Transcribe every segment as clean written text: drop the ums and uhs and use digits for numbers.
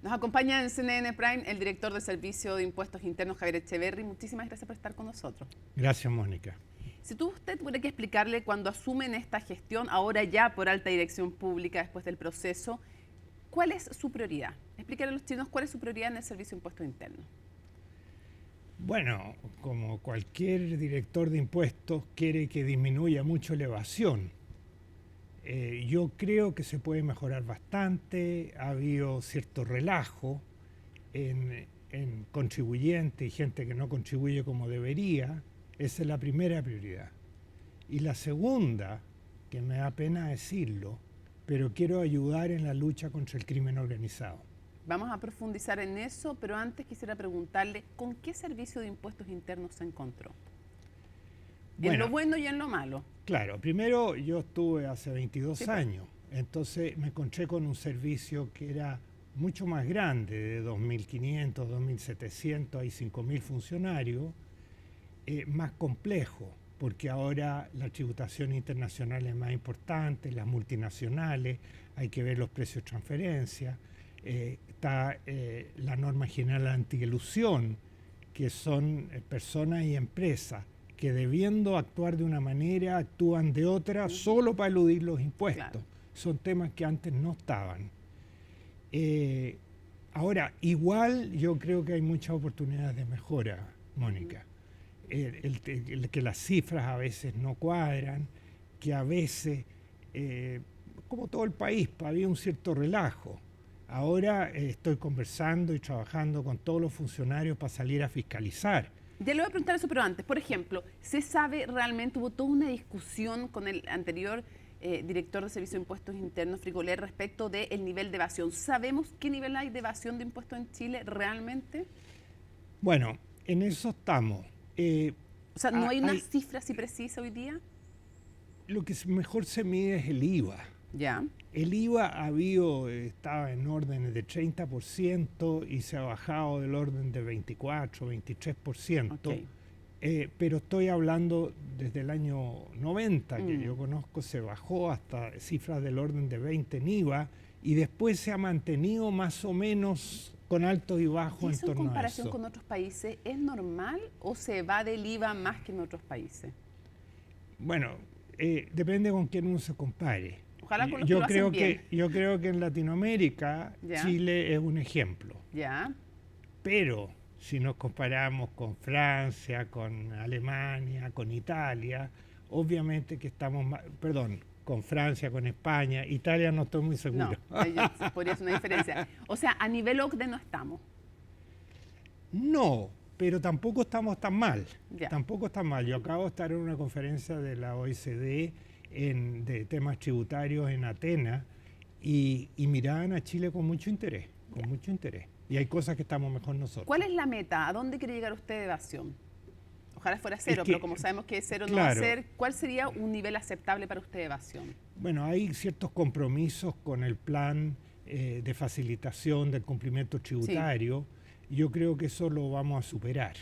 Nos acompaña en CNN Prime el director del Servicio de Impuestos Internos, Javier Echeverry. Muchísimas gracias por estar con nosotros. Gracias, Mónica. Si usted tuviera que explicarle cuando asumen esta gestión, ahora ya por alta dirección pública después del proceso, ¿cuál es su prioridad? Explíquenle a los chinos cuál es su prioridad en el Servicio de Impuestos Internos. Bueno, como cualquier director de impuestos quiere que disminuya mucho la evasión. Yo creo que se puede mejorar bastante, ha habido cierto relajo en contribuyentes y gente que no contribuye como debería. Esa es la primera prioridad. Y la segunda, que me da pena decirlo, pero quiero ayudar en la lucha contra el crimen organizado. Vamos a profundizar en eso, pero antes quisiera preguntarle, ¿con qué servicio de impuestos internos se encontró? En lo bueno y en lo malo. Claro, primero yo estuve hace 22 Sí, años, entonces me encontré con un servicio que era mucho más grande, de 2.500, 2.700, hay 5.000 funcionarios, más complejo, porque ahora la tributación internacional es más importante, las multinacionales, hay que ver los precios de transferencia, está la norma general antielusión, que son personas y empresas que debiendo actuar de una manera, actúan de otra solo para eludir los impuestos. Claro. Son temas que antes no estaban. Ahora, igual yo creo que hay muchas oportunidades de mejora, Mónica. Que las cifras a veces no cuadran, que a veces, como todo el país, había un cierto relajo. Ahora estoy conversando y trabajando con todos los funcionarios para salir a fiscalizar. Ya le voy a preguntar eso, pero antes, por ejemplo, ¿se sabe realmente, hubo toda una discusión con el anterior director de Servicio de Impuestos Internos, Frigolet, respecto del nivel de evasión? ¿Sabemos qué nivel hay de evasión de impuestos en Chile realmente? Bueno, en eso estamos. O sea, ¿no hay una cifra así precisa hoy día? Lo que mejor se mide es el IVA. Ya. El IVA estaba en órdenes de 30% y se ha bajado del orden de 24, 23%. Okay. Pero estoy hablando desde el año 90, que yo conozco, se bajó hasta cifras del orden de 20 en IVA y después se ha mantenido más o menos con altos y bajos en torno a eso. ¿En comparación con otros países es normal o se va del IVA más que en otros países? Bueno, depende con quién uno se compare. Ojalá con los que lo hacen bien. Yo creo que en Latinoamérica Chile es un ejemplo. Ya. Pero si nos comparamos con Francia, con Alemania, con Italia, obviamente que estamos más, con Francia, con España, Italia no estoy muy seguro. No, podría ser una diferencia. O sea, a nivel OCDE no estamos. No, pero tampoco estamos tan mal. Ya. Tampoco está mal. Yo acabo de estar en una conferencia de la OECD de temas tributarios en Atenas y miraban a Chile con mucho interés, mucho interés. Y hay cosas que estamos mejor nosotros. ¿Cuál es la meta? ¿A dónde quiere llegar usted de evasión? Ojalá fuera cero, pero como sabemos que cero no va a ser, ¿cuál sería un nivel aceptable para usted de evasión? Bueno, hay ciertos compromisos con el plan de facilitación del cumplimiento tributario. Sí. Yo creo que eso lo vamos a superar.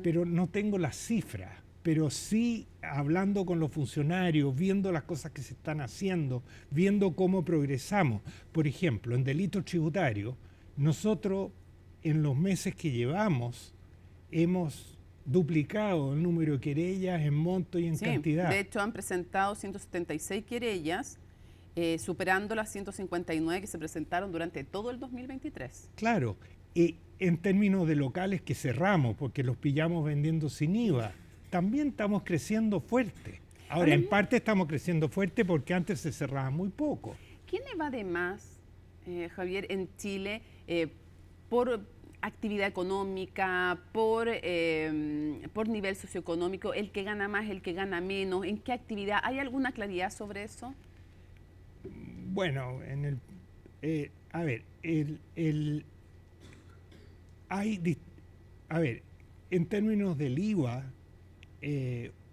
Pero no tengo las cifras. Pero sí hablando con los funcionarios, viendo las cosas que se están haciendo, viendo cómo progresamos. Por ejemplo, en delitos tributarios, nosotros en los meses que llevamos hemos duplicado el número de querellas en monto y en cantidad. De hecho, han presentado 176 querellas, superando las 159 que se presentaron durante todo el 2023. Claro, en términos de locales que cerramos, porque los pillamos vendiendo sin IVA, también estamos creciendo fuerte. Ahora, en parte estamos creciendo fuerte porque antes se cerraba muy poco. ¿Quién evade más, Javier, en Chile por actividad económica, por nivel socioeconómico? ¿El que gana más, el que gana menos? ¿En qué actividad? ¿Hay alguna claridad sobre eso? Bueno, en términos del IVA,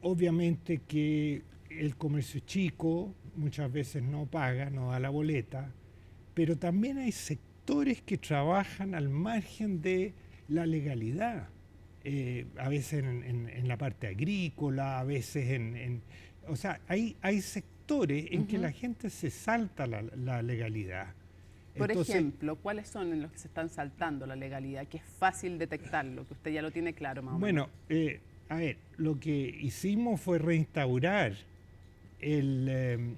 obviamente que el comercio chico muchas veces no paga, no da la boleta, pero también hay sectores que trabajan al margen de la legalidad, a veces en la parte agrícola, a veces o sea, hay sectores en que la gente se salta la legalidad. Por Entonces, ejemplo, ¿cuáles son en los que se están saltando la legalidad? Que es fácil detectarlo, que usted ya lo tiene claro más o menos. bueno, a ver, lo que hicimos fue reinstaurar el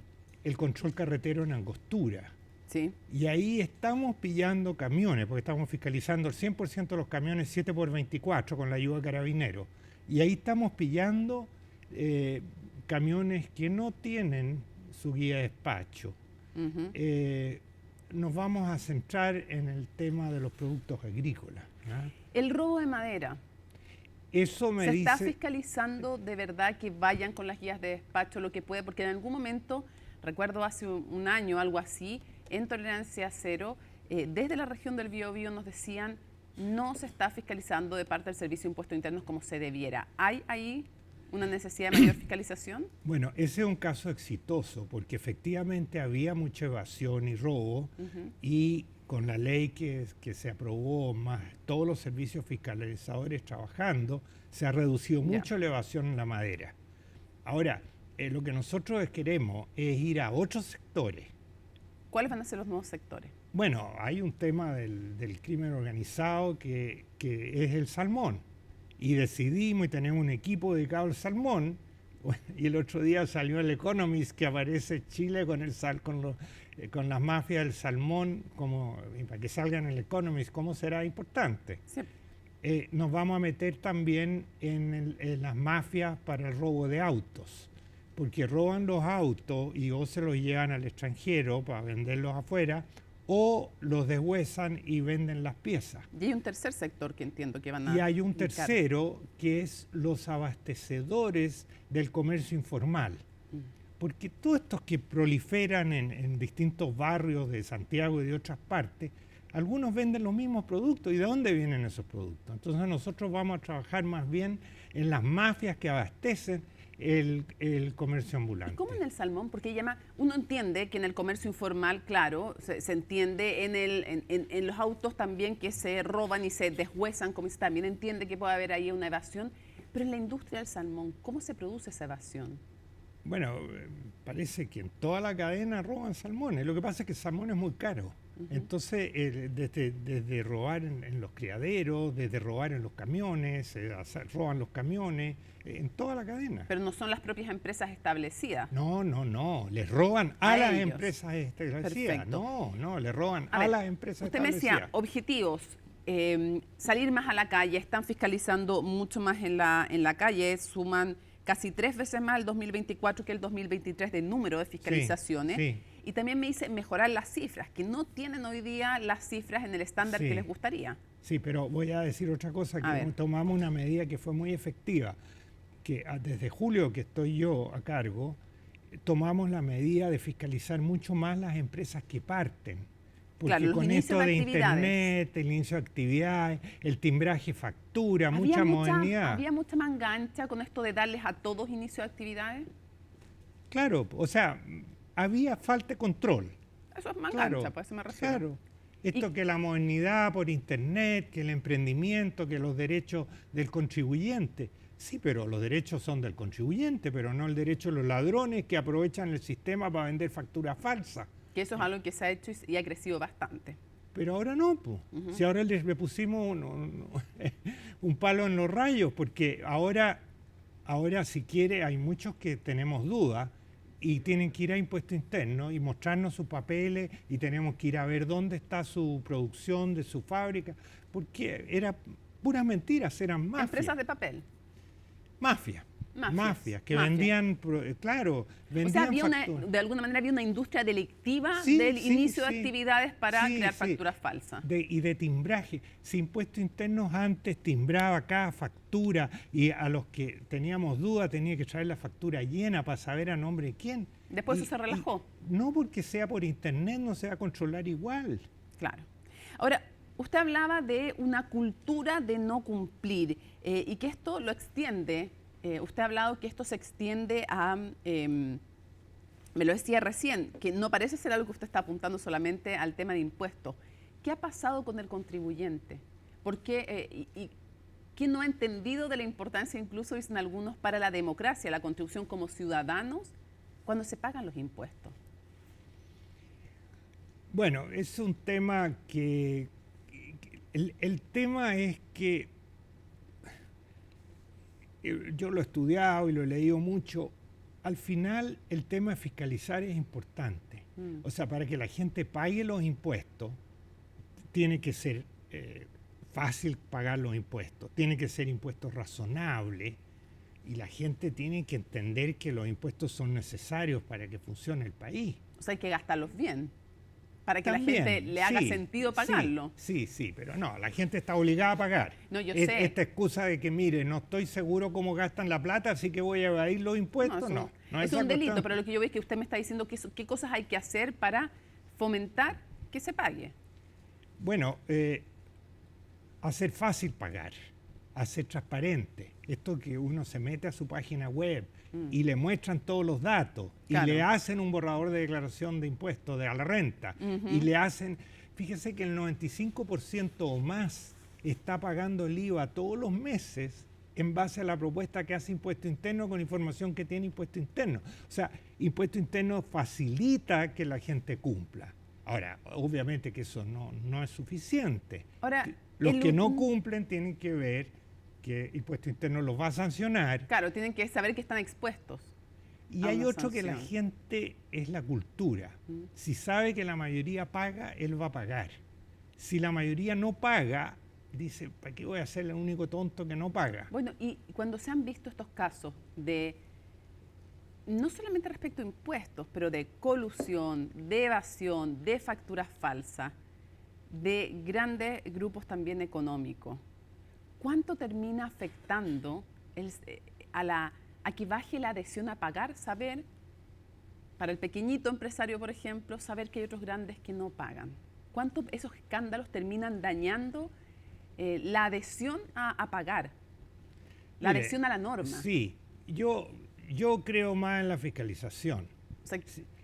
control carretero en Angostura. Sí, Y ahí estamos pillando camiones, porque estamos fiscalizando el 100% de los camiones 7x24 con la ayuda de Carabineros. Y ahí estamos pillando camiones que no tienen su guía de despacho. ujú. Nos vamos a centrar en el tema de los productos agrícolas. ¿Ah? El robo de madera. Eso me ¿Se está dice... fiscalizando de verdad que vayan con las guías de despacho lo que puede? Porque en algún momento, recuerdo hace un año, algo así, en Tolerancia Cero, desde la región del Biobío nos decían no se está fiscalizando de parte del Servicio de Impuestos Internos como se debiera. ¿Hay ahí una necesidad de mayor fiscalización? Bueno, ese es un caso exitoso porque efectivamente había mucha evasión y robo y con la ley que se aprobó, más todos los servicios fiscalizadores trabajando, se ha reducido mucho la evasión en la madera. Ahora, lo que nosotros queremos es ir a otros sectores. ¿Cuáles van a ser los nuevos sectores? Bueno, hay un tema del crimen organizado que es el salmón. Y decidimos y tenemos un equipo dedicado al salmón. Y el otro día salió el Economist que aparece Chile con las mafias del salmón, y para que salga en el Economist, ¿cómo será importante? Sí. Nos vamos a meter también en las mafias para el robo de autos, porque roban los autos y o se los llevan al extranjero para venderlos afuera, o los deshuesan y venden las piezas. Y hay un tercer sector que entiendo que van a... Y hay un ubicar. tercero que es los abastecedores del comercio informal. Porque todos estos que proliferan en distintos barrios de Santiago y de otras partes, algunos venden los mismos productos. ¿Y de dónde vienen esos productos? Entonces nosotros vamos a trabajar más bien en las mafias que abastecen el comercio ambulante. ¿Y cómo en el salmón? Porque uno entiende que en el comercio informal, claro, se entiende en los autos también que se roban y se deshuesan, como se también entiende que puede haber ahí una evasión, pero en la industria del salmón, ¿cómo se produce esa evasión? Bueno, parece que en toda la cadena roban salmones. Lo que pasa es que el salmón es muy caro. Entonces, desde robar en los criaderos, desde robar en los camiones, roban los camiones, en toda la cadena. Pero no son las propias empresas establecidas. No, les roban a las ellos. Empresas establecidas. Perfecto. No, les roban A a ver, las empresas usted me establecidas. decía, objetivos, salir más a la calle, están fiscalizando mucho más en la calle, suman casi 3 veces más el 2024 que el 2023 de número de fiscalizaciones. Sí. Y también me dice mejorar las cifras, que no tienen hoy día las cifras en el estándar Sí. que les gustaría. Sí, pero voy a decir otra cosa, que tomamos una medida que fue muy efectiva, que desde julio que estoy yo a cargo, tomamos la medida de fiscalizar mucho más las empresas que parten. Porque Claro, los con inicios esto de de actividades. Internet, el inicio de actividades, el timbraje factura, mucha modernidad. ¿Había mucha mangancha con esto de darles a todos inicio de actividades? Claro, o sea, había falta de control. Eso es mangancha, Claro, pues a eso me refiero. claro. Esto que la modernidad por Internet, que el emprendimiento, que los derechos del contribuyente. Sí, pero los derechos son del contribuyente, pero no el derecho de los ladrones que aprovechan el sistema para vender facturas falsas. Que eso es algo que se ha hecho y ha crecido bastante. Pero ahora no, pues. Si ahora le pusimos un palo en los rayos, porque ahora si quiere, hay muchos que tenemos dudas y tienen que ir a impuesto interno y mostrarnos sus papeles y tenemos que ir a ver dónde está su producción de su fábrica, porque era puras mentiras, eran mafias. Empresas de papel. Mafias que vendían, claro, vendían o sea, facturas. de alguna manera había una industria delictiva Sí, del sí, inicio sí. de actividades para Sí, crear sí. facturas falsas. Y de timbraje. Si Impuestos Internos antes timbraba cada factura y a los que teníamos duda tenía que traer la factura llena para saber a nombre de quién. Después eso se relajó. No porque sea por Internet, no se va a controlar igual. Claro. Ahora, usted hablaba de una cultura de no cumplir y que esto lo extiende. Usted ha hablado que esto se extiende a, me lo decía recién, que no parece ser algo que usted está apuntando solamente al tema de impuestos. ¿Qué ha pasado con el contribuyente? ¿Por qué, qué no ha entendido de la importancia, incluso dicen algunos, para la democracia, la contribución como ciudadanos, cuando se pagan los impuestos? Bueno, es un tema el tema es que yo lo he estudiado y lo he leído mucho. Al final, el tema de fiscalizar es importante. O sea, para que la gente pague los impuestos, tiene que ser fácil pagar los impuestos, tiene que ser impuestos razonables y la gente tiene que entender que los impuestos son necesarios para que funcione el país. O sea, hay que gastarlos bien, para que También, la gente le haga sentido pagarlo. Sí, pero no, la gente está obligada a pagar. No, yo sé. Esta excusa de que, mire, no estoy seguro cómo gastan la plata, así que voy a evadir los impuestos, no. Es un delito, pero lo que yo veo es que usted me está diciendo qué cosas hay que hacer para fomentar que se pague. Bueno, hacer fácil pagar, hacer transparente. Esto que uno se mete a su página web y le muestran todos los datos y le hacen un borrador de declaración de impuestos a la renta y le hacen, fíjese que el 95% o más está pagando el IVA todos los meses en base a la propuesta que hace Impuesto Interno con información que tiene Impuesto Interno. O sea, Impuesto Interno facilita que la gente cumpla. Ahora, obviamente que eso no es suficiente. Ahora, los que no cumplen tienen que ver que Impuesto Interno los va a sancionar. Claro, tienen que saber que están expuestos. Y hay otro que la gente es la cultura. Si sabe que la mayoría paga, él va a pagar. Si la mayoría no paga, dice, ¿para qué voy a ser el único tonto que no paga? Bueno, y cuando se han visto estos casos de, no solamente respecto a impuestos, pero de colusión, de evasión, de facturas falsas, de grandes grupos también económicos, ¿cuánto termina afectando a que baje la adhesión a pagar? Saber, para el pequeñito empresario, por ejemplo, saber que hay otros grandes que no pagan. ¿Cuánto esos escándalos terminan dañando la adhesión a pagar? La adhesión a la norma. Sí, yo creo más en la fiscalización. O sea,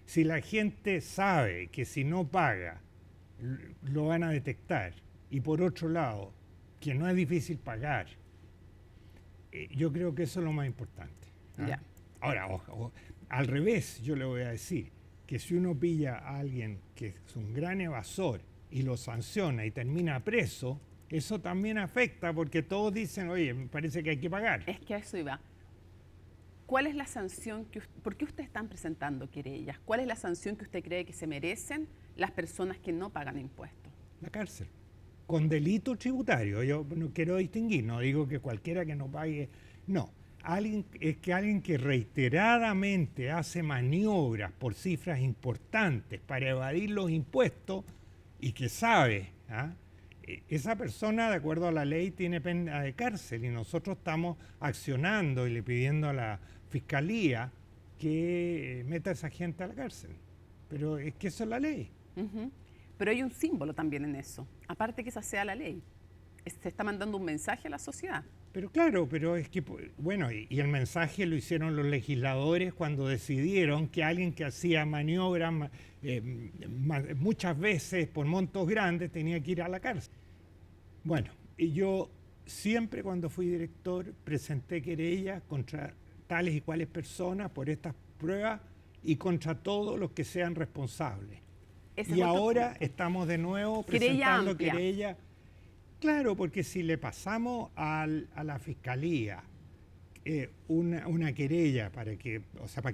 si la gente sabe que si no paga, lo van a detectar. Y por otro lado, que no es difícil pagar, yo creo que eso es lo más importante. Ya. Ahora, al revés, yo le voy a decir que si uno pilla a alguien que es un gran evasor y lo sanciona y termina preso, eso también afecta porque todos dicen, oye, me parece que hay que pagar. Es que a eso iba. ¿Cuál es la sanción por qué ustedes están presentando querellas? ¿Cuál es la sanción que usted cree que se merecen las personas que no pagan impuestos? La cárcel. Con delito tributario. Yo no quiero distinguir, no digo que cualquiera que no pague, no. Alguien que reiteradamente hace maniobras por cifras importantes para evadir los impuestos y que sabe, esa persona, de acuerdo a la ley, tiene pena de cárcel y nosotros estamos accionando y le pidiendo a la Fiscalía que meta a esa gente a la cárcel. Pero es que eso es la ley. Pero hay un símbolo también en eso, aparte que esa sea la ley. Se está mandando un mensaje a la sociedad. Pero claro, pero es que, bueno, y el mensaje lo hicieron los legisladores cuando decidieron que alguien que hacía maniobras muchas veces por montos grandes tenía que ir a la cárcel. Bueno, y yo siempre cuando fui director presenté querellas contra tales y cuales personas por estas pruebas y contra todos los que sean responsables. Y ahora estamos de nuevo presentando querellas. Claro, porque si le pasamos a la Fiscalía una querella para que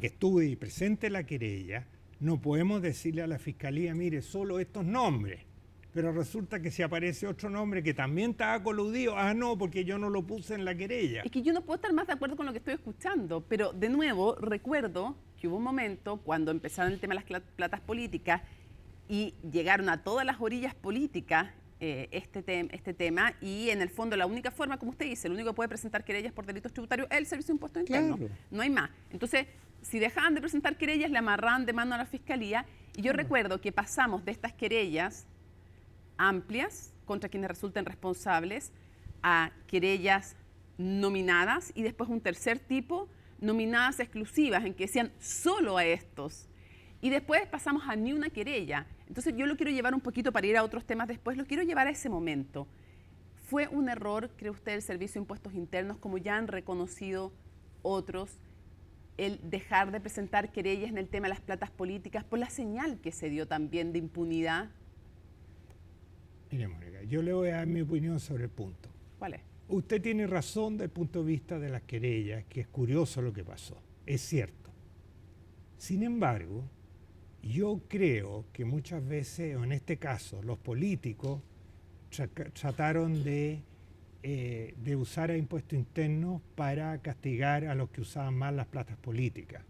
estudie y presente la querella, no podemos decirle a la Fiscalía, mire, solo estos nombres. Pero resulta que si aparece otro nombre que también estaba coludido, no, porque yo no lo puse en la querella. Es que yo no puedo estar más de acuerdo con lo que estoy escuchando, pero de nuevo recuerdo que hubo un momento cuando empezaron el tema de las platas políticas y llegaron a todas las orillas políticas este tema y en el fondo la única forma, como usted dice, el único que puede presentar querellas por delitos tributarios es el Servicio de Impuestos Internos. Claro. No hay más. Entonces, si dejaban de presentar querellas, le amarraban de mano a la Fiscalía y yo recuerdo que pasamos de estas querellas amplias contra quienes resulten responsables a querellas nominadas y después un tercer tipo, nominadas exclusivas, en que decían solo a estos. Y después pasamos a ni una querella. Entonces yo lo quiero llevar un poquito para ir a otros temas después, lo quiero llevar a ese momento. ¿Fue un error, cree usted, el Servicio de Impuestos Internos, como ya han reconocido otros, el dejar de presentar querellas en el tema de las platas políticas por la señal que se dio también de impunidad? Mire, Mónica, yo le voy a dar mi opinión sobre el punto. ¿Cuál es? Usted tiene razón desde el punto de vista de las querellas, que es curioso lo que pasó. Es cierto. Sin embargo, yo creo que muchas veces, o en este caso, los políticos trataron de usar a impuestos internos para castigar a los que usaban mal las platas políticas.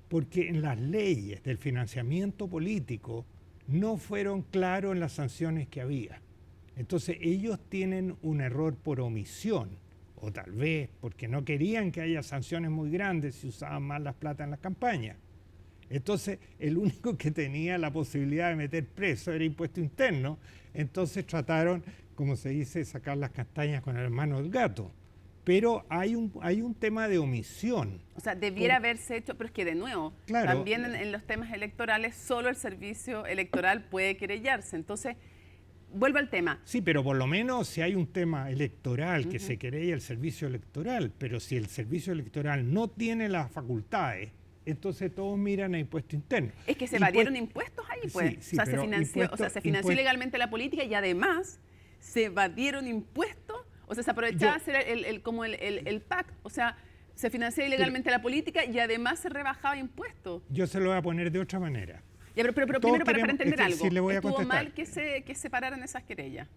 Porque en las leyes del financiamiento político no fueron claros en las sanciones que había. Entonces ellos tienen un error por omisión, o tal vez porque no querían que haya sanciones muy grandes si usaban mal las plata en las campañas. Entonces el único que tenía la posibilidad de meter preso era impuesto interno, entonces trataron, como se dice, sacar las castañas con la mano del gato. Pero hay un tema de omisión. O sea, debiera haberse hecho, pero es que de nuevo, claro, también en los temas electorales solo el servicio electoral puede querellarse. Entonces, vuelvo al tema. Sí, pero por lo menos si hay un tema electoral que se querella el servicio electoral, pero si el servicio electoral no tiene las facultades, entonces todos miran a impuesto interno. Es que se evadieron impuestos ahí, pues. Sí, o sea, se financió ilegalmente la política y además se evadieron impuestos. O sea, se aprovechaba hacer como el PAC. O sea, se financia ilegalmente la política y además se rebajaba impuestos. Yo se lo voy a poner de otra manera. Ya, pero primero para entender algo, sí, le voy a ¿estuvo contestar. mal que separaran esas querellas?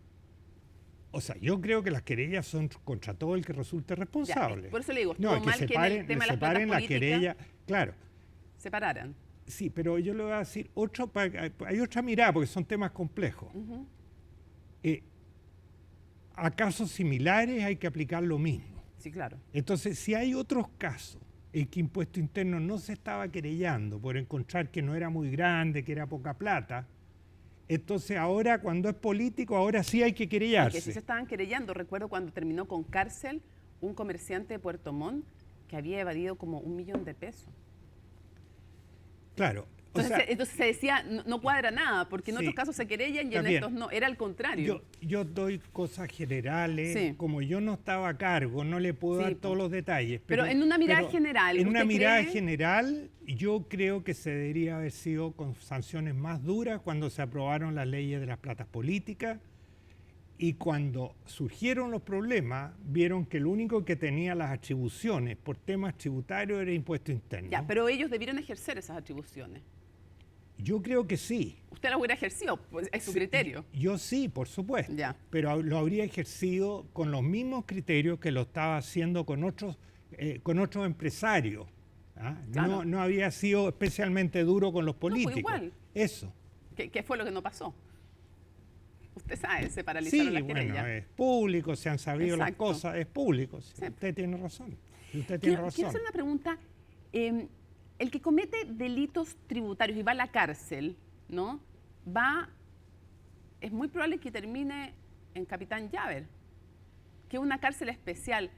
O sea, yo creo que las querellas son contra todo el que resulte responsable. Ya, por eso le digo, estuvo mal que en el tema de las platas políticas querella, claro. separaran. Sí, pero yo le voy a decir, hay otra mirada, porque son temas complejos. A casos similares hay que aplicar lo mismo. Sí, claro. Entonces, si hay otros casos en que impuesto interno no se estaba querellando por encontrar que no era muy grande, que era poca plata, entonces ahora cuando es político, ahora sí hay que querellarse. Que sí se estaban querellando. Recuerdo cuando terminó con cárcel un comerciante de Puerto Montt que había evadido como 1 millón de pesos. Claro. Entonces se decía, no cuadra nada, porque en otros casos se querellan y en estos no. Era al contrario. Yo doy cosas generales. Sí. Como yo no estaba a cargo, no le puedo dar todos los detalles. Pero en una mirada general. En una mirada general, yo creo que se debería haber sido con sanciones más duras cuando se aprobaron las leyes de las platas políticas. Y cuando surgieron los problemas, vieron que el único que tenía las atribuciones por temas tributarios era impuesto interno. Ya, pero ellos debieron ejercer esas atribuciones. Yo creo que sí. ¿Usted lo hubiera ejercido? Pues es su criterio. Yo sí, por supuesto. Ya. Pero lo habría ejercido con los mismos criterios que lo estaba haciendo con otros empresarios. ¿Ah? Claro. No había sido especialmente duro con los políticos. No, fue igual. Eso. ¿Qué fue lo que no pasó? Usted sabe, se paralizaron las querellas. Bueno, es público, se han sabido las Exacto. cosas, es público. Sí. Usted tiene razón. Quiero hacer una pregunta. El que comete delitos tributarios y va a la cárcel, ¿no? Es muy probable que termine en Capitán Llaver, que es una cárcel especial.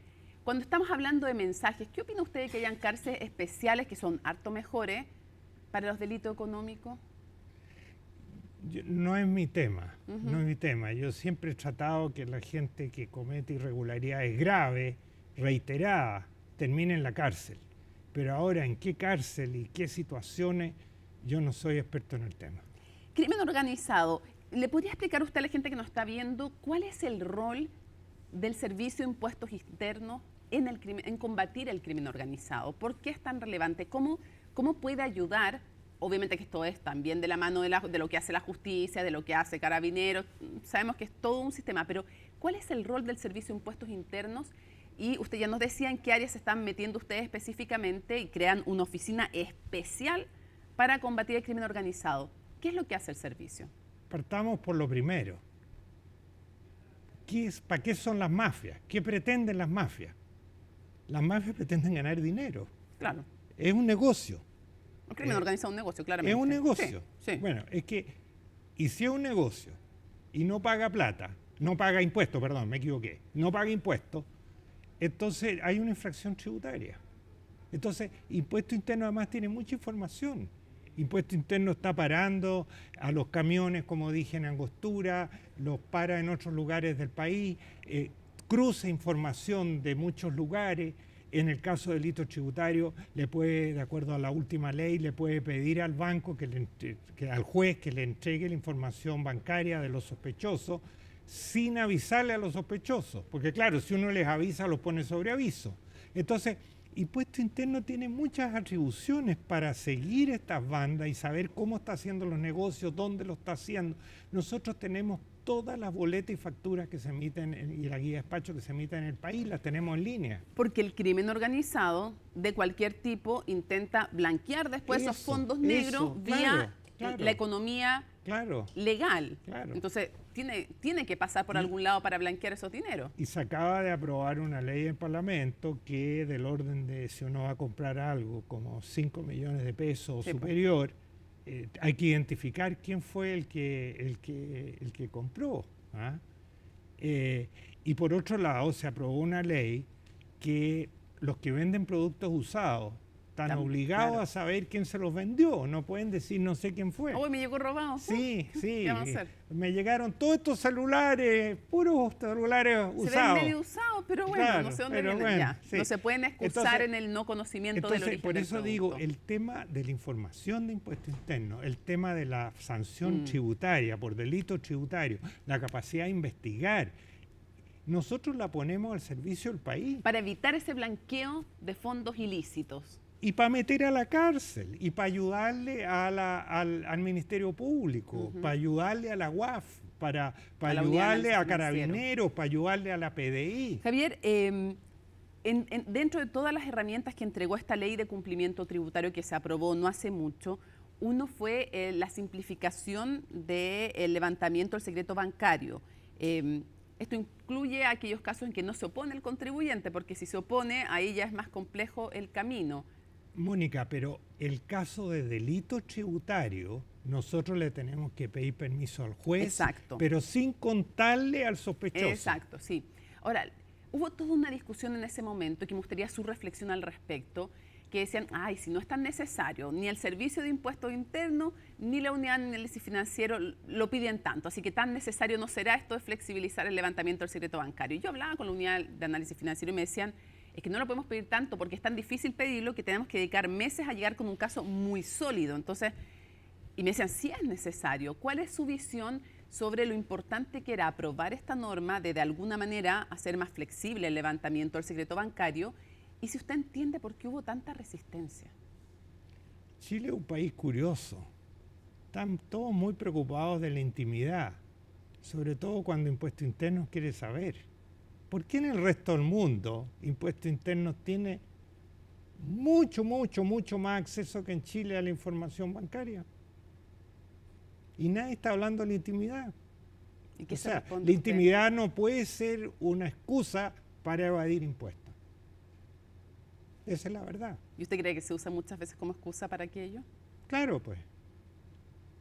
Cuando estamos hablando de mensajes, ¿qué opina usted de que hayan cárceles especiales que son harto mejores para los delitos económicos? No es mi tema, no es mi tema. Yo siempre he tratado que la gente que comete irregularidades graves, reiteradas, termine en la cárcel. Pero ahora, ¿en qué cárcel y qué situaciones? Yo no soy experto en el tema. Crimen organizado. ¿Le podría explicar usted a la gente que nos está viendo cuál es el rol del Servicio de Impuestos Internos en combatir el crimen organizado? ¿Por qué es tan relevante? ¿Cómo puede ayudar? Obviamente que esto es también de la mano de lo que hace la justicia, de lo que hace Carabineros. Sabemos que es todo un sistema, pero ¿cuál es el rol del Servicio de Impuestos Internos? Y usted ya nos decía en qué áreas se están metiendo ustedes específicamente y crean una oficina especial para combatir el crimen organizado. ¿Qué es lo que hace el servicio? Partamos por lo primero. ¿Para qué son las mafias? ¿Qué pretenden las mafias? Las mafias pretenden ganar dinero. Claro. Es un negocio. El crimen organizado es un negocio, claramente. Es un negocio. Sí. Bueno, y si es un negocio y no paga plata, no paga impuestos, perdón, me equivoqué, no paga impuestos, entonces hay una infracción tributaria. Entonces, Impuesto Interno además tiene mucha información. Impuesto Interno está parando a los camiones, como dije, en Angostura, los para en otros lugares del país, cruza información de muchos lugares En el caso de delitos tributarios, le puede, de acuerdo a la última ley, le puede pedir al banco, al juez, que le entregue la información bancaria de los sospechosos sin avisarle a los sospechosos. Porque claro, si uno les avisa, los pone sobre aviso. Entonces, Impuesto Interno tiene muchas atribuciones para seguir estas bandas y saber cómo está haciendo los negocios, dónde lo está haciendo. Nosotros tenemos todas las boletas y facturas que se emiten y la guía de despacho que se emiten en el país, las tenemos en línea. Porque el crimen organizado de cualquier tipo intenta blanquear después esos fondos negros vía la economía legal. Claro. Entonces, tiene que pasar por algún lado para blanquear esos dineros. Y se acaba de aprobar una ley en Parlamento que del orden de si uno va a comprar algo como 5 millones de pesos o superior, hay que identificar quién fue el que compró. ¿Ah? Y por otro lado, se aprobó una ley que los que venden productos usados están obligados a saber quién se los vendió. No pueden decir no sé quién fue. Oh, me llegó robado. Sí. ¿Qué vamos a hacer? Me llegaron todos estos celulares, puros celulares usados. Se ven medio usados, pero bueno, claro, no sé dónde vienen. Bueno, no se pueden excusar en el no conocimiento del origen por eso del digo, el tema de la información de impuesto interno, el tema de la sanción tributaria por delitos tributarios, la capacidad de investigar, nosotros la ponemos al servicio del país. Para evitar ese blanqueo de fondos ilícitos. Y para meter a la cárcel, y para ayudarle al Ministerio Público, para ayudarle a la UAF, para ayudarle a Carabineros, para ayudarle a la PDI. Javier, dentro de todas las herramientas que entregó esta ley de cumplimiento tributario que se aprobó no hace mucho, uno fue la simplificación del levantamiento del secreto bancario. Esto incluye aquellos casos en que no se opone el contribuyente, porque si se opone, ahí ya es más complejo el camino. Mónica, pero el caso de delito tributario, nosotros le tenemos que pedir permiso al juez, pero sin contarle al sospechoso. Exacto, sí. Ahora, hubo toda una discusión en ese momento que me gustaría su reflexión al respecto, que decían, ay, si no es tan necesario, ni el Servicio de Impuestos Internos, ni la Unidad de Análisis Financiero lo piden tanto, así que tan necesario no será esto de flexibilizar el levantamiento del secreto bancario. Y yo hablaba con la Unidad de Análisis Financiero y me decían, es que no lo podemos pedir tanto porque es tan difícil pedirlo que tenemos que dedicar meses a llegar con un caso muy sólido. Entonces, y me decían, sí es necesario. ¿Cuál es su visión sobre lo importante que era aprobar esta norma de alguna manera hacer más flexible el levantamiento del secreto bancario? Y si usted entiende por qué hubo tanta resistencia. Chile es un país curioso. Están todos muy preocupados de la intimidad, sobre todo cuando Impuesto Interno quiere saber. ¿Por qué en el resto del mundo Impuesto Interno tiene mucho más acceso que en Chile a la información bancaria? Y nadie está hablando de la intimidad. ¿Y qué la intimidad no puede ser una excusa para evadir impuestos. Esa es la verdad. ¿Y usted cree que se usa muchas veces como excusa para aquello? Claro, pues.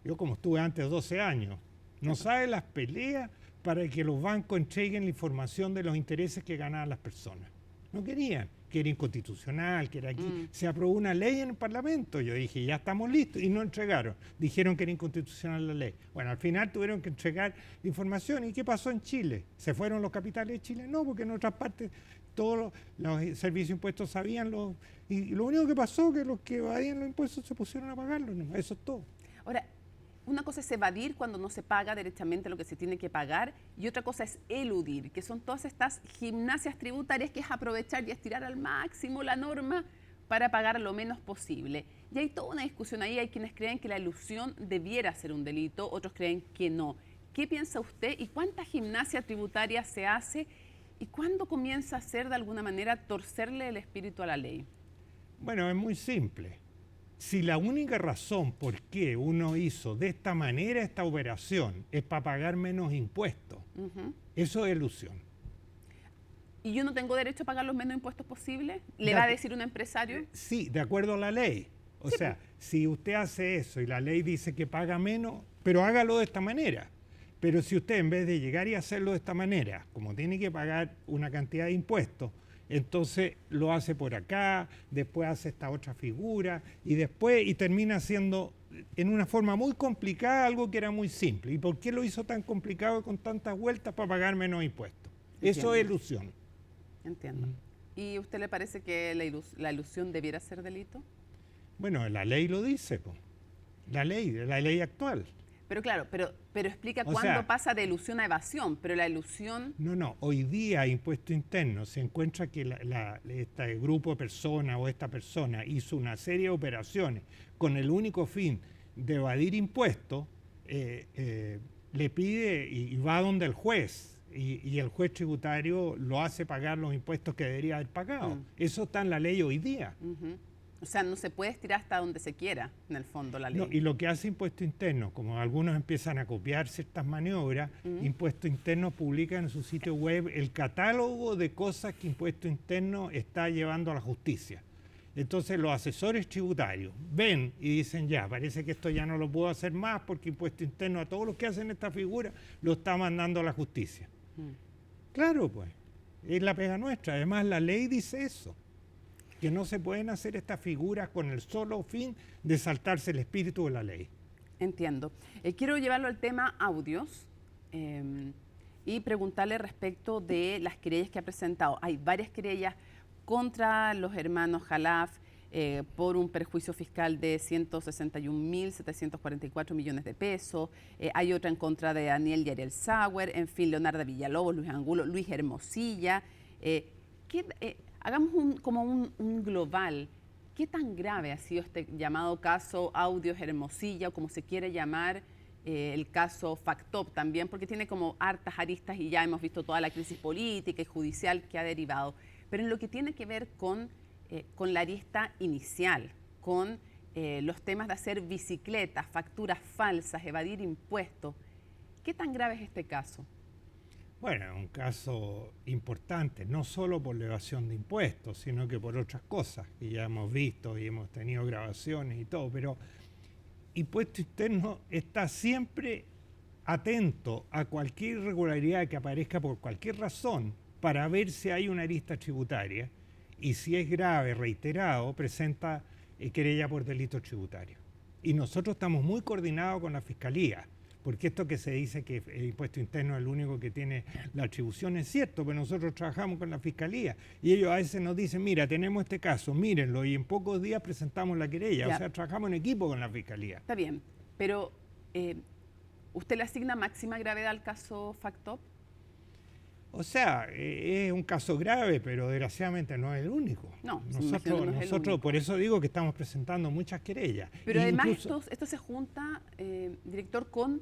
Yo como estuve antes 12 años, no sabe las peleas para que los bancos entreguen la información de los intereses que ganaban las personas. No querían, que era inconstitucional, que era aquí. Se aprobó una ley en el Parlamento, yo dije, ya estamos listos, y no entregaron. Dijeron que era inconstitucional la ley. Bueno, al final tuvieron que entregar la información. ¿Y qué pasó en Chile? ¿Se fueron los capitales de Chile? No, porque en otras partes todos los servicios de impuestos sabían y lo único que pasó es que los que evadían los impuestos se pusieron a pagarlos, ¿no? Eso es todo. Ahora, una cosa es evadir cuando no se paga derechamente lo que se tiene que pagar y otra cosa es eludir, que son todas estas gimnasias tributarias que es aprovechar y estirar al máximo la norma para pagar lo menos posible. Y hay toda una discusión ahí, hay quienes creen que la elusión debiera ser un delito, otros creen que no. ¿Qué piensa usted y cuánta gimnasia tributaria se hace y cuándo comienza a ser de alguna manera torcerle el espíritu a la ley? Bueno, es muy simple. Si la única razón por qué uno hizo de esta manera esta operación es para pagar menos impuestos, eso es elusión. ¿Y yo no tengo derecho a pagar los menos impuestos posibles? ¿Le va a decir un empresario? Sí, de acuerdo a la ley. O sea, si usted hace eso y la ley dice que paga menos, pero hágalo de esta manera. Pero si usted en vez de llegar y hacerlo de esta manera, como tiene que pagar una cantidad de impuestos, entonces lo hace por acá, después hace esta otra figura y termina haciendo en una forma muy complicada algo que era muy simple. ¿Y por qué lo hizo tan complicado y con tantas vueltas para pagar menos impuestos? Entiendo. Eso es ilusión. Entiendo. ¿Y usted le parece que la ilusión debiera ser delito? Bueno, la ley lo dice, po. La ley actual. Pero claro, pero explica O cuándo sea, pasa de ilusión a evasión, pero la ilusión... no, hoy día Impuesto Interno se encuentra que este grupo de personas o esta persona hizo una serie de operaciones con el único fin de evadir impuestos, le pide y va donde el juez y el juez tributario lo hace pagar los impuestos que debería haber pagado. Eso está en la ley hoy día. Ujú. O sea, no se puede estirar hasta donde se quiera, en el fondo, la ley. No, y lo que hace Impuesto Interno, como algunos empiezan a copiar ciertas maniobras, Impuesto Interno publica en su sitio web el catálogo de cosas que Impuesto Interno está llevando a la justicia. Entonces los asesores tributarios ven y dicen, ya, parece que esto ya no lo puedo hacer más porque Impuesto Interno a todos los que hacen esta figura lo está mandando a la justicia. Claro, pues, es la pega nuestra. Además, la ley dice eso, que no se pueden hacer estas figuras con el solo fin de saltarse el espíritu de la ley. Entiendo. Quiero llevarlo al tema audios y preguntarle respecto de las querellas que ha presentado. Hay varias querellas contra los hermanos Khalaf por un perjuicio fiscal de 161.744 millones de pesos. Hay otra en contra de Daniel y Ariel Sauer, en fin, Leonardo Villalobos, Luis Angulo, Luis Hermosilla. Hagamos un global. ¿Qué tan grave ha sido este llamado caso Audios Hermosilla, o como se quiere llamar, el caso Factop también? Porque tiene como hartas aristas y ya hemos visto toda la crisis política y judicial que ha derivado. Pero en lo que tiene que ver con la arista inicial, con los temas de hacer bicicletas, facturas falsas, evadir impuestos, ¿qué tan grave es este caso? Bueno, es un caso importante, no solo por la evasión de impuestos, sino que por otras cosas que ya hemos visto y hemos tenido grabaciones y todo, pero Impuesto Interno está siempre atento a cualquier irregularidad que aparezca por cualquier razón para ver si hay una arista tributaria y si es grave, reiterado, presenta querella por delito tributario. Y nosotros estamos muy coordinados con la Fiscalía, porque esto que se dice que el Impuesto Interno es el único que tiene la atribución es cierto, pero nosotros trabajamos con la Fiscalía y ellos a veces nos dicen, mira, tenemos este caso, mírenlo, y en pocos días presentamos la querella. Ya. O sea, trabajamos en equipo con la Fiscalía. Está bien, pero ¿usted le asigna máxima gravedad al caso Factop? O sea, es un caso grave, pero desgraciadamente no es el único. No, me imagino que no es el único. Por eso digo que estamos presentando muchas querellas. Pero además Incluso, esto se junta, director, con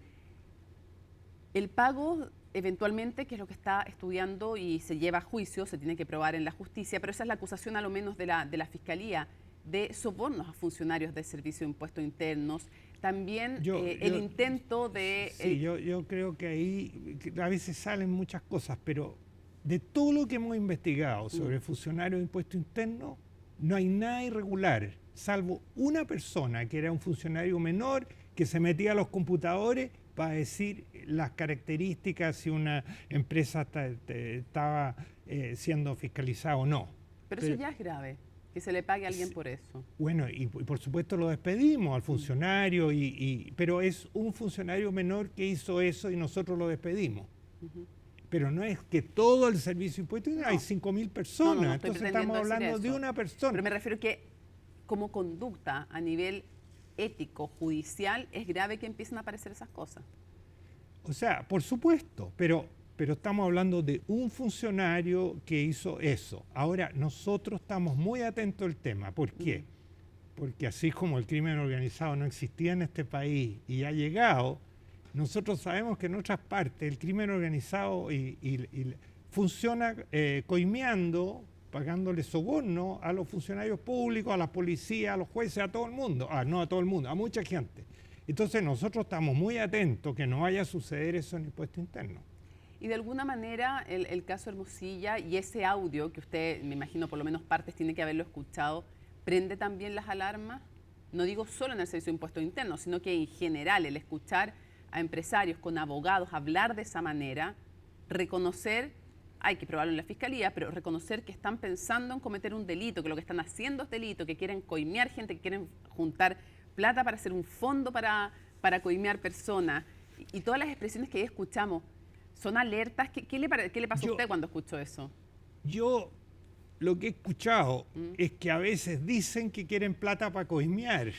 el pago eventualmente, que es lo que está estudiando y se lleva a juicio, se tiene que probar en la justicia, pero esa es la acusación a lo menos de la Fiscalía, de sobornos a funcionarios del Servicio de Impuestos Internos. También el intento de... Sí, yo creo que ahí a veces salen muchas cosas, pero de todo lo que hemos investigado sobre funcionarios de impuesto interno, no hay nada irregular, salvo una persona que era un funcionario menor que se metía a los computadores para decir las características si una empresa estaba siendo fiscalizada o no. Pero eso ya es grave, que se le pague a alguien por eso. Bueno, y por supuesto lo despedimos al funcionario, pero es un funcionario menor que hizo eso y nosotros lo despedimos. Pero no es que todo el servicio de impuestos, hay 5.000 personas, No estoy entonces pretendiendo estamos decir hablando de eso. una persona. Pero me refiero que como conducta a nivel ético, judicial, es grave que empiecen a aparecer esas cosas. O sea, por supuesto, pero estamos hablando de un funcionario que hizo eso. Ahora, nosotros estamos muy atentos al tema. ¿Por qué? Porque así como el crimen organizado no existía en este país y ha llegado, nosotros sabemos que en otras partes el crimen organizado funciona coimeando, pagándole soborno a los funcionarios públicos, a la policía, a los jueces, a todo el mundo. No a todo el mundo, a mucha gente. Entonces nosotros estamos muy atentos que no vaya a suceder eso en el impuesto interno. Y de alguna manera el caso Hermosilla y ese audio que usted, me imagino por lo menos partes tiene que haberlo escuchado, ¿prende también las alarmas? No digo solo en el servicio de impuestos internos, sino que en general el escuchar a empresarios con abogados hablar de esa manera, reconocer, hay que probarlo en la fiscalía, pero reconocer que están pensando en cometer un delito, que lo que están haciendo es delito, que quieren coimear gente, que quieren juntar plata para hacer un fondo para coimear personas. Y todas las expresiones que ahí escuchamos, ¿son alertas? ¿Qué le pasó a usted cuando escuchó eso? Yo lo que he escuchado es que a veces dicen que quieren plata para coimear.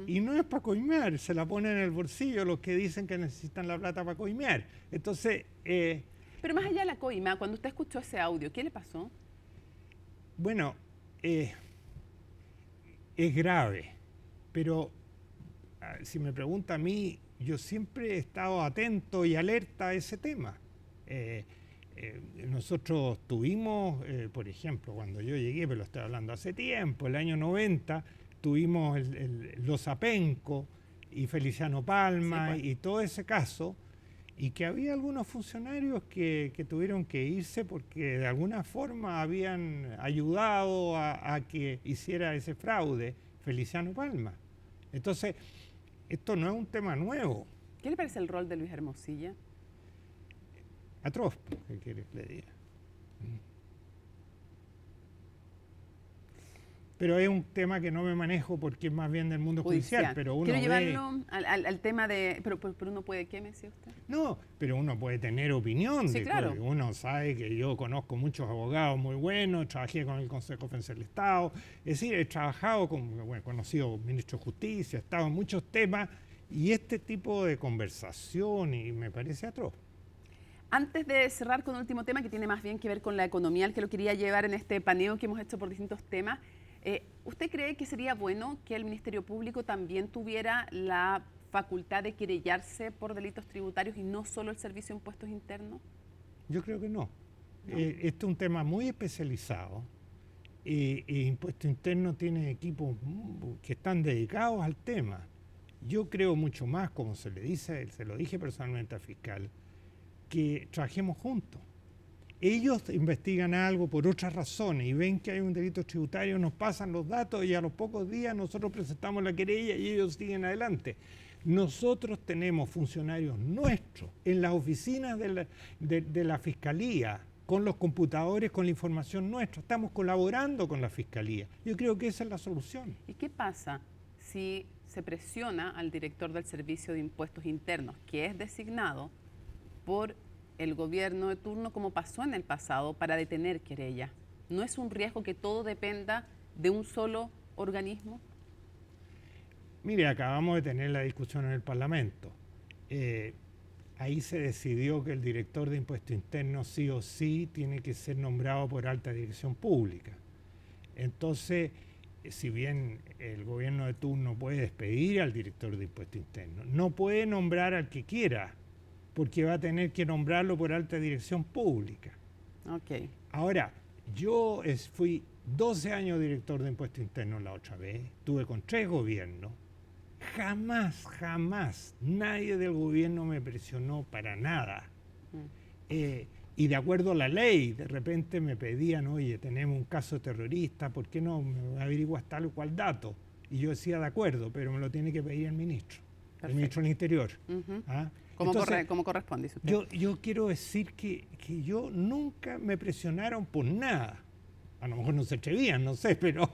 Y no es para coimear, se la ponen en el bolsillo los que dicen que necesitan la plata para coimear. Entonces... pero más allá de la coima, cuando usted escuchó ese audio, ¿qué le pasó? Bueno, es grave, pero si me pregunta a mí, yo siempre he estado atento y alerta a ese tema. Nosotros tuvimos, por ejemplo, cuando yo llegué, pero lo estoy hablando hace tiempo, el año 90, tuvimos los Apenco y Feliciano Palma, sí, pues, y todo ese caso, y que había algunos funcionarios que tuvieron que irse porque de alguna forma habían ayudado a que hiciera ese fraude Feliciano Palma. Entonces, esto no es un tema nuevo. ¿Qué le parece el rol de Luis Hermosilla? Atroz, ¿qué quiere que le diga? Pero es un tema que no me manejo porque es más bien del mundo judicial. Pero uno quiero llevarlo al tema de... Pero uno puede, ¿qué me decía usted? No, pero uno puede tener opinión. Sí, claro. Uno sabe que yo conozco muchos abogados muy buenos, trabajé con el Consejo Defensa del Estado, es decir, he trabajado he conocido ministro de Justicia, he estado en muchos temas, y este tipo de conversación y me parece atroz. Antes de cerrar con el último tema, que tiene más bien que ver con la economía, al que lo quería llevar en este paneo que hemos hecho por distintos temas, ¿usted cree que sería bueno que el Ministerio Público también tuviera la facultad de querellarse por delitos tributarios y no solo el Servicio de Impuestos Internos? Yo creo que no. Este es un tema muy especializado. Impuesto Interno tiene equipos que están dedicados al tema. Yo creo mucho más, como se le dice, se lo dije personalmente al fiscal, que trabajemos juntos. Ellos investigan algo por otras razones y ven que hay un delito tributario, nos pasan los datos y a los pocos días nosotros presentamos la querella y ellos siguen adelante. Nosotros tenemos funcionarios nuestros en las oficinas de la Fiscalía, con los computadores, con la información nuestra. Estamos colaborando con la Fiscalía. Yo creo que esa es la solución. ¿Y qué pasa si se presiona al director del Servicio de Impuestos Internos, que es designado por el gobierno de turno, como pasó en el pasado, para detener querellas? ¿No es un riesgo que todo dependa de un solo organismo? Mire, acabamos de tener la discusión en el Parlamento. Ahí se decidió que el director de Impuestos Internos sí o sí tiene que ser nombrado por alta dirección pública. Entonces, si bien el gobierno de turno puede despedir al director de Impuestos Internos, no puede nombrar al que quiera, porque va a tener que nombrarlo por alta dirección pública. Okay. Ahora, yo fui 12 años director de Impuestos Internos la otra vez, estuve con 3 gobiernos, jamás nadie del gobierno me presionó para nada. Y de acuerdo a la ley, de repente me pedían, oye, tenemos un caso terrorista, ¿por qué no me averiguas tal o cual dato? Y yo decía, de acuerdo, pero me lo tiene que pedir el ministro. Perfecto. El ministro del Interior. ¿Ah? ¿Cómo corresponde? Yo quiero decir que yo nunca me presionaron por nada. A lo mejor no se atrevían, no sé, pero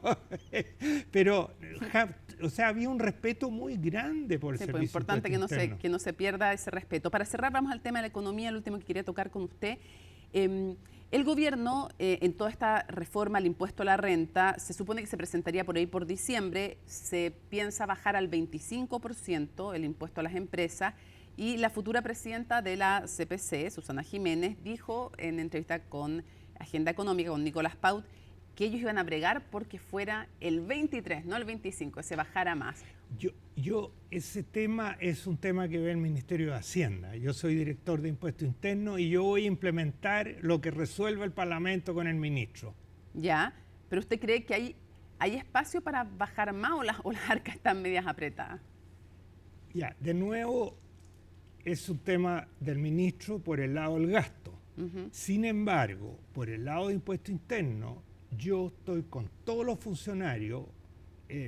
o sea, había un respeto muy grande por el servicio. Es importante que no se pierda ese respeto. Para cerrar, vamos al tema de la economía, el último que quería tocar con usted. El gobierno, en toda esta reforma al impuesto a la renta, se supone que se presentaría por ahí por diciembre, se piensa bajar al 25% el impuesto a las empresas, y la futura presidenta de la CPC, Susana Jiménez, dijo en entrevista con Agenda Económica, con Nicolás Paut, que ellos iban a bregar porque fuera el 23, no el 25, se bajara más. Ese tema es un tema que ve el Ministerio de Hacienda. Yo soy director de Impuestos Internos y yo voy a implementar lo que resuelva el Parlamento con el ministro. Ya, pero ¿usted cree que hay espacio para bajar más o las arcas están medias apretadas? Ya, de nuevo, es un tema del ministro por el lado del gasto. Sin embargo, por el lado de Impuestos Internos, yo estoy con todos los funcionarios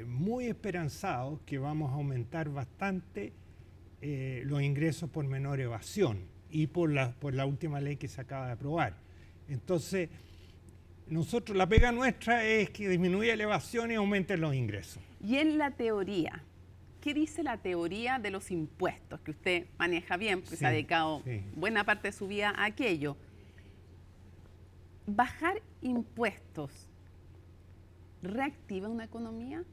muy esperanzados que vamos a aumentar bastante los ingresos por menor evasión y por la última ley que se acaba de aprobar. Entonces, nosotros, la pega nuestra es que disminuya la evasión y aumenten los ingresos. Y en la teoría, ¿qué dice la teoría de los impuestos? Que usted maneja bien, porque se ha dedicado buena parte de su vida a aquello. Bajar impuestos reactiva una economía?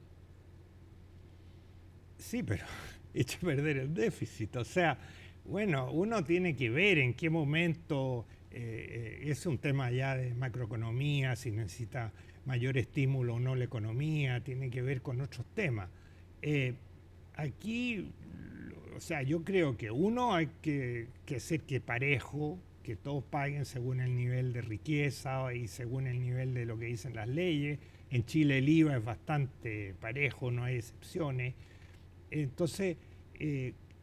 Sí, pero echa a perder el déficit. O sea, bueno, uno tiene que ver en qué momento es un tema ya de macroeconomía, si necesita mayor estímulo o no la economía, tiene que ver con otros temas. Eh, Aquí, o sea, yo creo que uno hay que hacer que parejo, que todos paguen según el nivel de riqueza y según el nivel de lo que dicen las leyes. En Chile el IVA es bastante parejo, no hay excepciones. Entonces,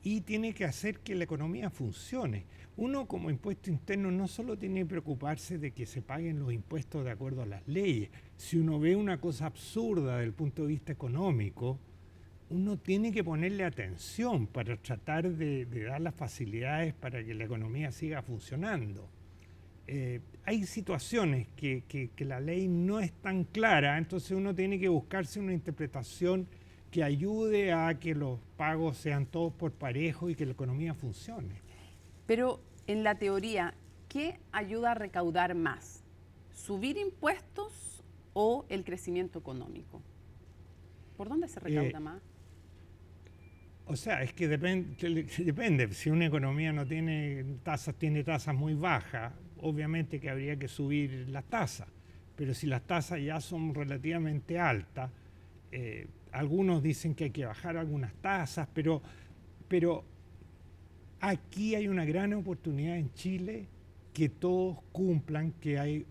y tiene que hacer que la economía funcione. Uno como impuesto interno no solo tiene que preocuparse de que se paguen los impuestos de acuerdo a las leyes. Si uno ve una cosa absurda desde el punto de vista económico, uno tiene que ponerle atención para tratar de dar las facilidades para que la economía siga funcionando. Hay situaciones que la ley no es tan clara, entonces uno tiene que buscarse una interpretación que ayude a que los pagos sean todos por parejo y que la economía funcione. Pero en la teoría, ¿qué ayuda a recaudar más? ¿Subir impuestos o el crecimiento económico? ¿Por dónde se recauda más? O sea, es que depende. Si una economía no tiene tasas muy bajas, obviamente que habría que subir las tasas. Pero si las tasas ya son relativamente altas, algunos dicen que hay que bajar algunas tasas, pero aquí hay una gran oportunidad en Chile que todos cumplan, que hay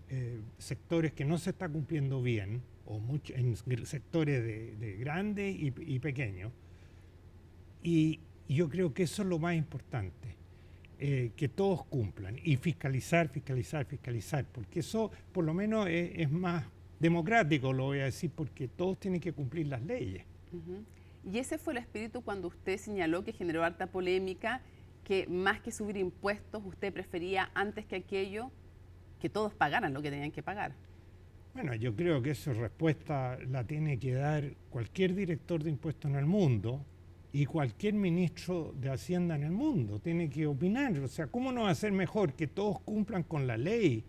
sectores que no se está cumpliendo bien, o en sectores de grandes y pequeños. Y yo creo que eso es lo más importante, que todos cumplan y fiscalizar, porque eso por lo menos es más democrático, lo voy a decir, porque todos tienen que cumplir las leyes. Y ese fue el espíritu cuando usted señaló, que generó harta polémica, que más que subir impuestos, usted prefería antes que aquello que todos pagaran lo que tenían que pagar. Bueno, yo creo que esa respuesta la tiene que dar cualquier director de impuestos en el mundo y cualquier ministro de Hacienda en el mundo. Tiene que opinar. O sea, ¿cómo no va a ser mejor que todos cumplan con la ley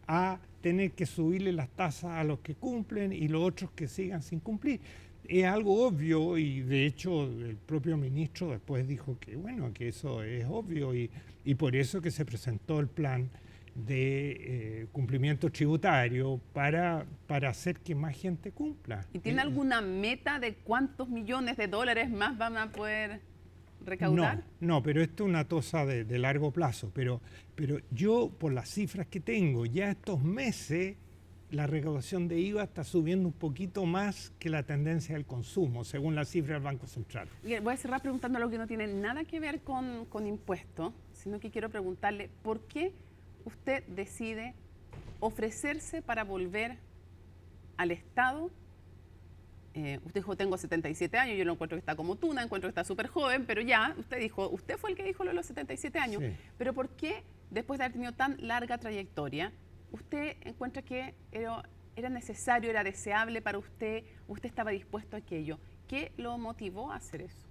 a tener que subirle las tasas a los que cumplen y los otros que sigan sin cumplir? Es algo obvio, y de hecho el propio ministro después dijo que bueno, que eso es obvio, y por eso que se presentó el plan de cumplimiento tributario para hacer que más gente cumpla. ¿Y tiene alguna meta de cuántos millones de dólares más van a poder recaudar? No, pero esto es una cosa de largo plazo. Pero yo, por las cifras que tengo, ya estos meses la recaudación de IVA está subiendo un poquito más que la tendencia del consumo, según las cifras del Banco Central. Voy a cerrar preguntando algo que no tiene nada que ver con impuestos, sino que quiero preguntarle por qué usted decide ofrecerse para volver al Estado. Usted dijo, tengo 77 años, yo lo encuentro que está como tuna, encuentro que está súper joven, pero ya, usted fue el que dijo lo de los 77 años. Sí. Pero ¿por qué, después de haber tenido tan larga trayectoria, usted encuentra que era necesario, era deseable para usted estaba dispuesto a aquello? ¿Qué lo motivó a hacer eso?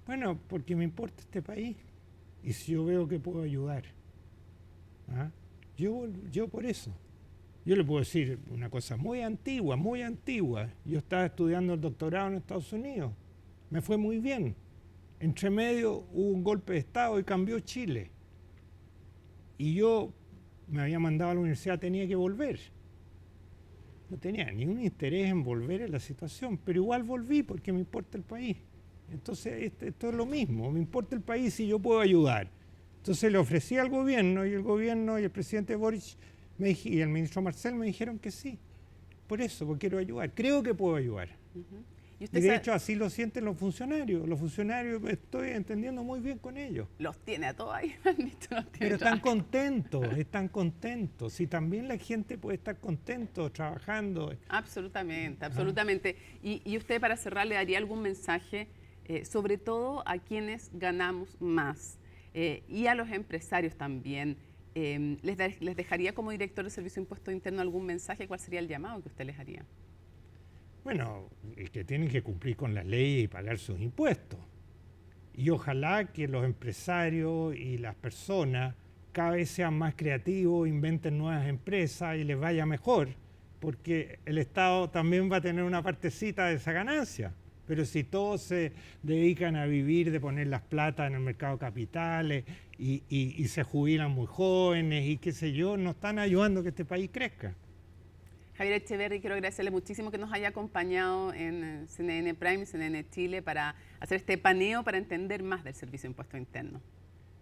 Bueno, porque me importa este país y si yo veo que puedo ayudar. ¿Ah? Yo por eso. Yo le puedo decir una cosa muy antigua, muy antigua. Yo estaba estudiando el doctorado en Estados Unidos. Me fue muy bien. Entre medio hubo un golpe de Estado y cambió Chile. Y yo me había mandado a la universidad, tenía que volver. No tenía ni un interés en volver a la situación, pero igual volví porque me importa el país. Entonces, esto es lo mismo, me importa el país y yo puedo ayudar. Entonces le ofrecí al gobierno y el gobierno y el presidente Boric y el ministro Marcel me dijeron que sí. Por eso, porque quiero ayudar. Creo que puedo ayudar. ¿Y de hecho así lo sienten los funcionarios. Los funcionarios, estoy entendiendo muy bien con ellos. Los tiene a todos ahí. Pero están contentos. Y también la gente puede estar contento trabajando. Absolutamente, absolutamente. Y usted, para cerrar, ¿le daría algún mensaje, sobre todo a quienes ganamos más y a los empresarios también? ¿Les dejaría como director de Servicio de Impuesto Interno algún mensaje? ¿Cuál sería el llamado que usted les haría? Bueno, que tienen que cumplir con las leyes y pagar sus impuestos. Y ojalá que los empresarios y las personas cada vez sean más creativos, inventen nuevas empresas y les vaya mejor. porque el Estado también va a tener una partecita de esa ganancia. Pero si todos se dedican a vivir de poner las plata en el mercado de capitales y se jubilan muy jóvenes y qué sé yo, no están ayudando a que este país crezca. Javier Echeverri, quiero agradecerle muchísimo que nos haya acompañado en CNN Prime, CNN Chile, para hacer este paneo para entender más del Servicio de Impuesto Interno.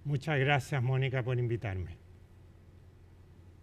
Muchas gracias, Mónica, por invitarme.